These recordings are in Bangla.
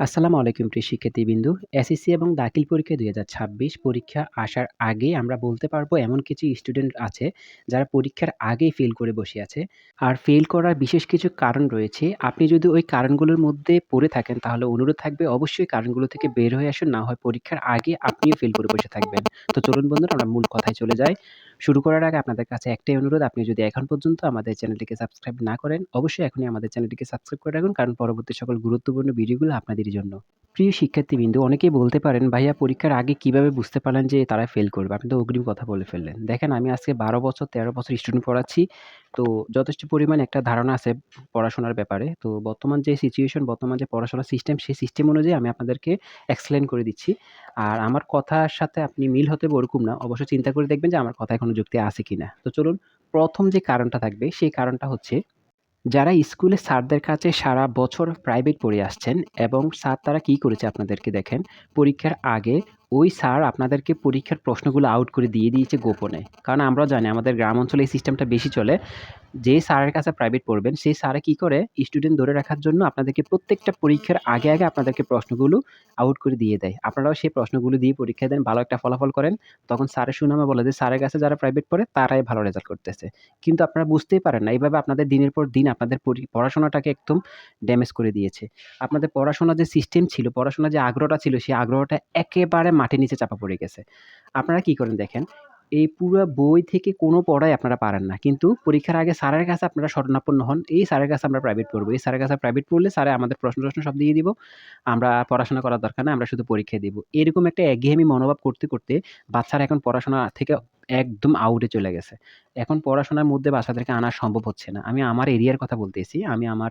আসসালামু আলাইকুম প্রিয় শিক্ষার্থীবৃন্দ। এসএসসি এবং দাখিল পরীক্ষা ২০২৬ পরীক্ষা আসার আগে আমরা বলতে পারবো এমন কিছু স্টুডেন্ট আছে যারা পরীক্ষার আগেই ফেল করে বসে আছে। আর ফেল করার বিশেষ কিছু কারণ রয়েছে। আপনি যদি ওই কারণগুলোর মধ্যে পড়ে থাকেন তাহলে অনুরোধ থাকবে অবশ্যই কারণগুলো থেকে বের হয়ে আসুন। না হয় পরীক্ষার আগে আপনিও ফেল করে বসে থাকবেন। তো চলুন বন্ধুরা আমরা মূল কথায় চলে যাই। শুরু করার আগে আপনাদের কাছে একটাই অনুরোধ, আপনি যদি এখন পর্যন্ত আমাদের চ্যানেলটিকে সাবস্ক্রাইব না করেন, অবশ্যই এখনই আমাদের চ্যানেলটিকে সাবস্ক্রাইব করে রাখুন, কারণ পরবর্তী সকল গুরুত্বপূর্ণ ভিডিওগুলো আপনাদেরই জন্য। প্রিয় শিক্ষার্থীবৃন্দ, অনেকেই বলতে পারেন, "ভাইয়া পরীক্ষার আগে কিভাবে বুঝতে পারলেন যে তারা ফেল করবে? আপনি তো অগ্রিম কথা বলে ফেললেন।" দেখেন, আমি আজকে ১২ বছর ১৩ বছর স্টুডেন্ট পড়াচ্ছি। তো যথেষ্ট পরিমাণ একটা ধারণা আছে পড়াশোনার ব্যাপারে। তো বর্তমান যে সিচুয়েশন, বর্তমান যে পড়াশোনার সিস্টেম, সেই সিস্টেম অনুযায়ী আমি আপনাদেরকে এক্সপ্লেইন করে দিচ্ছি। আর আমার কথার সাথে আপনি মিল হতে হবে ওরকম না। অবশ্যই চিন্তা করে দেখবেন যে আমার কথায় কোনো যুক্তি আছে কিনা। তো চলুন, ১ম যে কারণটা থাকবে সেই কারণটা হচ্ছে, যারা স্কুলে স্যারদের কাছে সারা বছর প্রাইভেট পড়ে আসছেন এবং স্যার তারা কি করেছে আপনাদেরকে দেখেন, পরীক্ষার আগে ওই স্যার আপনাদেরকে পরীক্ষার প্রশ্নগুলো আউট করে দিয়ে দিয়েছে গোপনে। কারণ আমরাও জানি আমাদের গ্রাম অঞ্চলে এই সিস্টেমটা বেশি চলে। যে স্যারের কাছে প্রাইভেট পড়বেন, সেই স্যারে কি করে, স্টুডেন্ট ধরে রাখার জন্য আপনাদেরকে প্রত্যেকটা পরীক্ষার আগে আপনাদেরকে প্রশ্নগুলো আউট করে দিয়ে দেয়। আপনারাও সেই প্রশ্নগুলো দিয়ে পরীক্ষা দেন, ভালো একটা ফলাফল করেন। তখন স্যারের সুনামে বলে যে স্যারের কাছে যারা প্রাইভেট পড়ে তারাই ভালো রেজাল্ট করতেছে। কিন্তু আপনারা বুঝতেই পারেন না। এভাবে আপনাদের দিনের পর দিন আপনাদের পড়াশোনাটাকে একদম ড্যামেজ করে দিয়েছে। আপনাদের পড়াশোনার যে সিস্টেম ছিল, পড়াশোনার যে আগ্রহটা ছিল, সেই আগ্রহটা একেবারে মাটির নিচে চাপা পড়ে গেছে। আপনারা কি করেন দেখেন, এই পুরা বই থেকে কোনো পড়াই আপনারা পারেন না। কিন্তু পরীক্ষার আগে স্যারের কাছে আপনারা শরণাপন্ন হন। এই স্যারের কাছে আমরা প্রাইভেট পড়বো। এই স্যারের কাছে প্রাইভেট পড়লে স্যারে আমাদের প্রশ্ন-টশ্ন সব দিয়ে দিব। আমরা পড়াশোনা করার দরকার নাই। আমরা শুধু পরীক্ষা দিব। এরকম একটা একঘেয়েমি মনোভাব করতে বাচ্চারা এখন পড়াশোনা থেকে একদম আউটে চলে গেছে। এখন পড়াশোনার মধ্যে বাচ্চাদেরকে আনা সম্ভব হচ্ছে না। আমি আমার এরিয়ার কথা বলতেছি। আমি আমার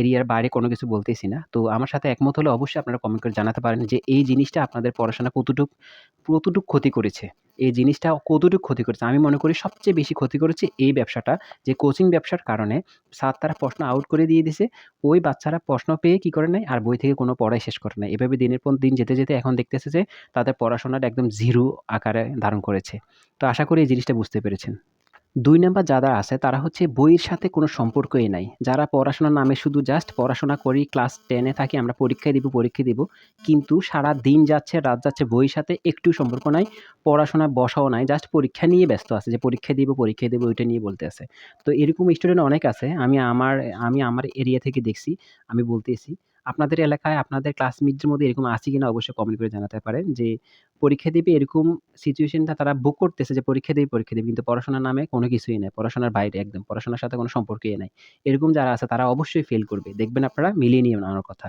এরিয়ার বাইরে কোনো কিছু বলতেছি না। তো আমার সাথে একমত হলে অবশ্যই আপনারা কমেন্ট করে জানাতে পারেন যে এই জিনিসটা আপনাদের পড়াশোনা কতটুক ক্ষতি করেছে। এই জিনিসটা কতটুক ক্ষতি করেছে। আমি মনে করি সবচেয়ে বেশি ক্ষতি করেছে এই ব্যবসাটা, যে কোচিং ব্যবসার কারণে স্যার তারা প্রশ্ন আউট করে দিয়ে দিছে। ওই বাচ্চারা প্রশ্ন পেয়ে কি করে নাই, আর বই থেকে কোনো পড়াই শেষ করে নাই। এভাবে দিনের পর দিন যেতে এখন দেখতেছে যে তাদের পড়াশোনাটা একদম জিরো আকারে ধারণ করেছে। তো আশা করি এই জিনিসটা বুঝতে পেরেছেন। ২ নাম্বার যারা আছে তারা হচ্ছে বইয়ের সাথে কোনো সম্পর্কই নাই। যারা পড়াশোনার নামে শুধু জাস্ট পড়াশোনা করি, ক্লাস 10 এ থাকি, আমরা পরীক্ষা দিব। কিন্তু সারাদিন যাচ্ছে, রাত যাচ্ছে, বইয়ের সাথে একটু সম্পর্ক নাই। পড়াশোনায় বসাও নাই। জাস্ট পরীক্ষা নিয়ে ব্যস্ত আছে, যে পরীক্ষা দিব ওইটা নিয়ে বলতে আছে। তো এরকম স্টুডেন্ট অনেক আছে। আমি আমার এরিয়া থেকে দেখছি। আমি বলতেছি, আপনাদের এলাকায় আপনাদের ক্লাসমেটদের মধ্যে এরকম আছে কিনা অবশ্যই কমেন্ট করে জানাতে পারেন, যে পরীক্ষা দিবে এরকম সিচুয়েশনটা তারা বুক করতেছে, যে পরীক্ষা দিবে। কিন্তু পড়াশোনার নামে কোনো কিছুই নাই। পড়াশোনার বাইরে একদম। পড়াশোনার সাথে কোনো সম্পর্কই নাই। এরকম যারা আছে তারা অবশ্যই ফেল করবে। দেখবেন আপনারা মিলিয়ে নিবেন আমার কথা।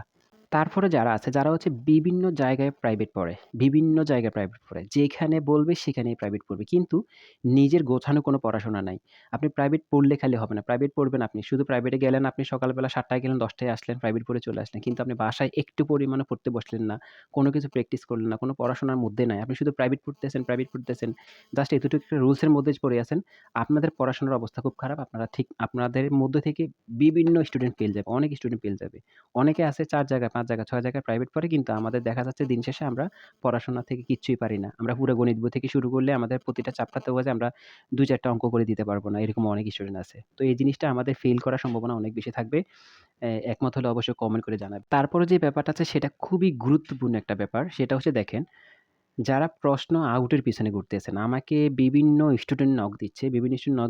তারপরে যারা আছে, যারা হচ্ছে বিভিন্ন জায়গায় প্রাইভেট পড়ে, বিভিন্ন জায়গায় প্রাইভেট পড়ে। যেখানে বলবে সেখানেই প্রাইভেট পড়বে। কিন্তু নিজের গোছানো কোনো পড়াশোনা নাই। আপনি প্রাইভেট পড়লে খালি হবে না। প্রাইভেট পড়বেন আপনি। শুধু প্রাইভেটে গেলেন, আপনি সকালবেলা ৭ টায় গেলেন, ১০ টায় আসলেন, প্রাইভেট পড়ে চলে আসলেন। কিন্তু আপনি বাসায় একটু পরিমাণও পড়তে বসলেন না। কোনো কিছু প্র্যাকটিস করলেন না। কোনো পড়াশোনার মধ্যে নাই। আপনি শুধু প্রাইভেট পড়তেছেন। জাস্ট এতটুকু একটা রুলসের মধ্যে পড়ে আছেন। আপনাদের পড়াশোনার অবস্থা খুব খারাপ। আপনাদের মধ্য থেকে বিভিন্ন স্টুডেন্ট ফেল যাবে। অনেক স্টুডেন্ট ফেল যাবে। অনেকে আছে ৪ জায়গায়, ৫ জায়গায়, ৬ জায়গায় প্রাইভেট পড়ে, কিন্তু আমাদের দেখা যাচ্ছে দিন শেষে আমরা পড়াশোনা থেকে কিচ্ছুই পারি না। আমরা পুরা গণিত বই থেকে শুরু করলে আমাদের প্রতিটা চ্যাপ্টারতে বোঝা যায় আমরা ২-৪ টা অঙ্ক করে দিতে পারব না। এরকম অনেক স্টুডেন্ট আছে। তো এই জিনিসটা আমাদের ফেইল করার সম্ভাবনা অনেক বেশি থাকবে। একমত হলে অবশ্যই কমেন্ট করে জানাবেন। তারপরে যে ব্যাপারটা আছে সেটা খুবই গুরুত্বপূর্ণ একটা ব্যাপার। সেটা হচ্ছে দেখেন, যারা প্রশ্ন আউটের পিছনে ঘুরতেছেন, আমাকে বিভিন্ন স্টুডেন্ট নক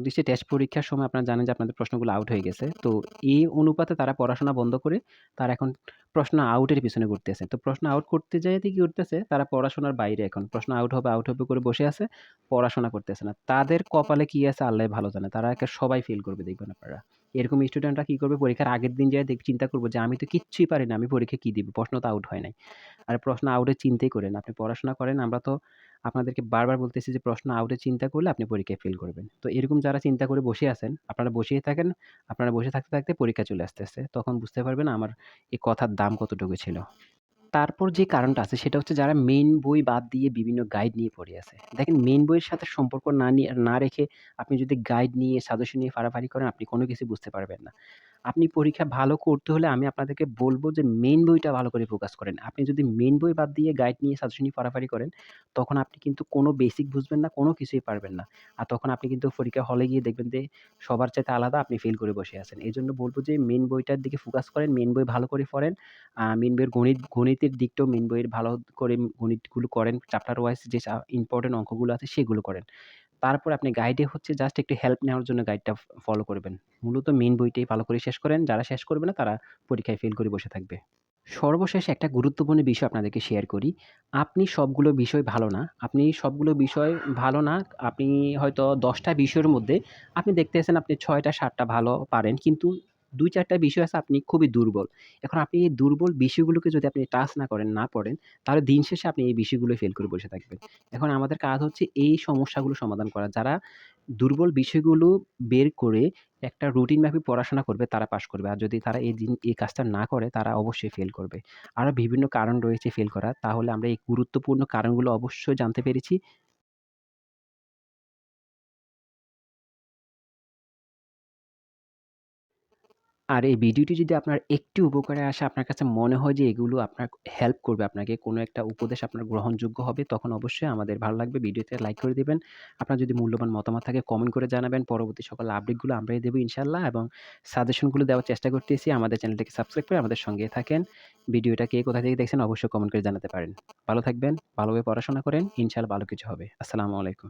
দিচ্ছে টেস্ট পরীক্ষার সময়। আপনারা জানেন যে আপনাদের প্রশ্নগুলো আউট হয়ে গেছে। তো এই অনুপাতে তারা পড়াশোনা বন্ধ করে তারা এখন প্রশ্ন আউটের পিছনে ঘুরতেছে। তো প্রশ্ন আউট করতে যাইতে কি করতেছে, তারা পড়াশোনার বাইরে এখন। প্রশ্ন আউট হবে করে বসে আছে, পড়াশোনা করতেছে না। তাদের কপালে কি আছে আল্লাহই ভালো জানে। তারা একে সবাই ফেল করবে দেখবেন আপনারা। এরকম স্টুডেন্টরা কি করবে, পরীক্ষার আগের দিন যেয়ে চিন্তা করবে যে আমি তো কিচ্ছুই পারি না, আমি পরীক্ষায় কি দিব? প্রশ্ন তো আউট হয় নাই। আর প্রশ্ন আউটের চিন্তাই করেন না। আপনি পড়াশোনা করেন। আমরা তো আপনাদেরকে বারবার বলতেছি যে প্রশ্ন আউটের চিন্তা করলে আপনি পরীক্ষায় ফেল করবেন। তো এরকম যারা চিন্তা করে বসে আছেন, আপনারা বসেই থাকেন। আপনারা বসে থাকতে পরীক্ষা চলে আসতেছে। তখন বুঝতে পারবেন আমার এই কথার দাম কতটুকু ছিল। তারপর যে কারণটা আছে সেটা হচ্ছে, যারা মেইন বই বাদ দিয়ে বিভিন্ন গাইড নিয়ে পড়ে আছে। দেখেন, মেইন বইয়ের সাথে সম্পর্ক না রেখে আপনি যদি গাইড নিয়ে, সাজেশন নিয়ে ফাড়াফাড়ি করেন, আপনি কোনো কিছু বুঝতে পারবেন না। আপনি পরীক্ষা ভালো করতে হলে আমি আপনাদেরকে বলব যে মেইন বইটা ভালো করে ফোকাস করেন। আপনি যদি মেইন বই বাদ দিয়ে গাইড নিয়ে সাজেশন নিয়ে পড়াশাড়ি করেন, তখন আপনি কিন্তু কোনো বেসিক বুঝবেন না, কোনো কিছুই পারবেন না। আর তখন আপনি কিন্তু পরীক্ষা হলে গিয়ে দেখবেন যে সবার চাইতে আলাদা আপনি ফেল করে বসে আছেন। এজন্য বলব যে মেইন বইটার দিকে ফোকাস করেন, মেইন বই ভালো করে পড়েন। মেইন বইয়ের গণিতের দিকটাও মেইন বইয়ের ভালো করে গণিতগুলো করেন। চ্যাপ্টার ওয়াইজ যে ইম্পোর্টেন্ট অঙ্কগুলো আছে সেগুলো করেন। তারপর আপনি গাইডে হচ্ছে জাস্ট একটু হেল্প নেওয়ার জন্য গাইডটা ফলো করবেন। মূলত মেইন বইটাই ভালো করে শেষ করেন। যারা শেষ করবে না তারা পরীক্ষায় ফেল করে বসে থাকবে। সর্বশেষে একটা গুরুত্বপূর্ণ বিষয় আপনাদেরকে শেয়ার করি। আপনি সবগুলো বিষয় ভালো না। আপনি সবগুলো বিষয় ভালো না। আপনি হয়তো ১০ টা বিষয়ের মধ্যে আপনি দেখতেছেন আপনি ৬ টা ৭ টা ভালো পারেন। কিন্তু ২-৪ টা বিষয় আছে আপনি খুবই দুর্বল। এখন আপনি এই দুর্বল বিষয়গুলোকে যদি আপনি টাচ না করেন, না পড়েন, তাহলে দিন শেষে আপনি এই বিষয়গুলোই ফেল করে বসে থাকবেন। এখন আমাদের কাজ হচ্ছে এই সমস্যাগুলো সমাধান করা। যারা দুর্বল বিষয়গুলো বের করে একটা রুটিন মাফিক পড়াশোনা করবে তারা পাস করবে। আর যদি তারা এই কাজটা না করে তারা অবশ্যই ফেল করবে। আরো বিভিন্ন কারণ রয়েছে ফেল করার। তাহলে আমরা এই গুরুত্বপূর্ণ কারণগুলো অবশ্যই জানতে পেরেছি। আর এই ভিডিওটি যদি আপনার একটু উপকারে আসে, আপনার কাছে মনে হয় যে এগুলো আপনার হেল্প করবে আপনাকে, কোনো একটা উপদেশ আপনার গ্রহণযোগ্য হবে, তখন অবশ্যই আমাদের ভালো লাগবে। ভিডিওতে লাইক করে দিবেন। আপনার যদি মূল্যবান মতামত থাকে কমেন্ট করে জানাবেন। পরবর্তী সকল আপডেটগুলো আমরাই দেব ইনশাআল্লাহ এবং সাজেশনগুলো দেওয়ার চেষ্টা করতেছি। আমাদের চ্যানেলটিকে সাবস্ক্রাইব করে আমাদের সঙ্গেই থাকেন। ভিডিওটা কে কোথা থেকে দেখছেন অবশ্যই কমেন্ট করে জানাতে পারেন। ভালো থাকবেন, ভালোভাবে পড়াশোনা করেন। ইনশাআল্লাহ ভালো কিছু হবে। আসসালামু আলাইকুম।